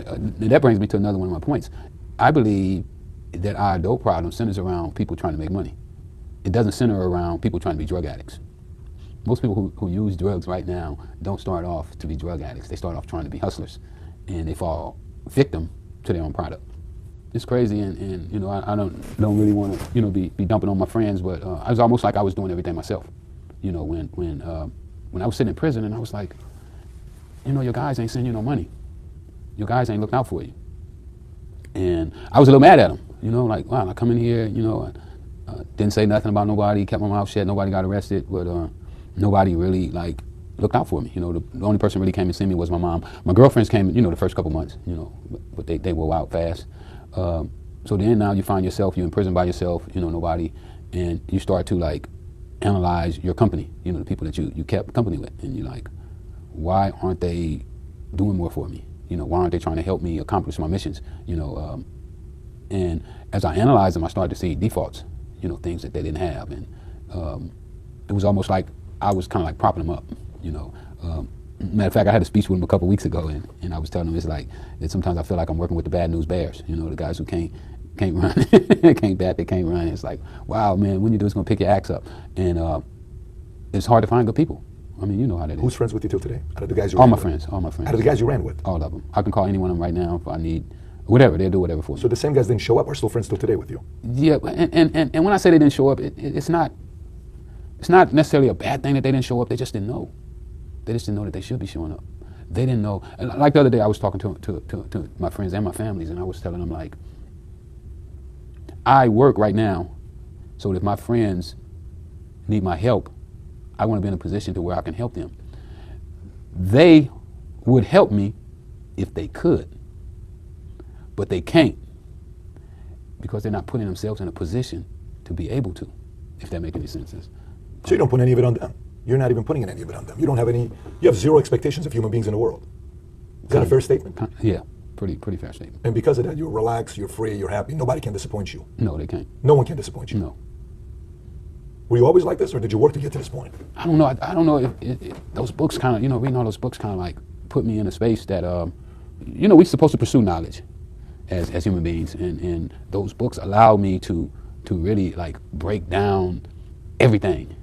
that brings me to another one of my points. I believe that our adult problem centers around people trying to make money. It doesn't center around people trying to be drug addicts. Most people who use drugs right now don't start off to be drug addicts. They start off trying to be hustlers, and they fall victim to their own product. It's crazy, and you know, I don't really want to, you know, be dumping on my friends, but I was almost like I was doing everything myself. You know, when I was sitting in prison, and I was like, you know, your guys ain't sending you no money. Your guys ain't looking out for you. And I was a little mad at them. You know, like, wow, I come in here, you know, didn't say nothing about nobody, kept my mouth shut, nobody got arrested, but nobody really like looked out for me. You know, the only person really came and see me was my mom. My girlfriends came, you know, the first couple months, you know, but they were out fast. So then now you find yourself, you're in prison by yourself, you know, nobody, and you start to like analyze your company, you know, the people that you kept company with, and you're like, why aren't they doing more for me? You know, why aren't they trying to help me accomplish my missions? You know, and as I analyzed them, I started to see defaults, you know, things that they didn't have, and it was almost like I was kind of like propping them up, you know. Matter of fact, I had a speech with them a couple weeks ago, and I was telling them it's like that sometimes I feel like I'm working with the bad news bears, you know, the guys who can't run, can't bat, they can't run. It's like, wow, man, when you do, it's gonna pick your axe up, and it's hard to find good people. I mean, you know how that is. Who's friends with you till today? Out of the guys you all ran my with? friends, all my friends. Out of the guys you ran with? All of them. I can call any one of them right now if I need whatever. They'll do whatever for me. So the same guys didn't show up are still friends till today with you? Yeah, and when I say they didn't show up, it's not necessarily a bad thing that they didn't show up. They just didn't know. They just didn't know that they should be showing up. They didn't know. And like the other day, I was talking to my friends and my families, and I was telling them, like, I work right now so that if my friends need my help, I want to be in a position to where I can help them. They would help me if they could, but they can't because they're not putting themselves in a position to be able to, if that makes any sense. So you don't put any of it on them? You're not even putting any of it on them? You don't have any, you have zero expectations of human beings in the world? Is that a fair statement? Yeah, pretty fair statement. And because of that, you're relaxed, you're free, you're happy, nobody can disappoint you? No, they can't. No one can disappoint you? No. Were you always like this, or did you work to get to this point? I don't know. I don't know if those books kind of, you know, reading all those books kind of like put me in a space that, you know, we're supposed to pursue knowledge as human beings, and those books allow me to really like break down everything.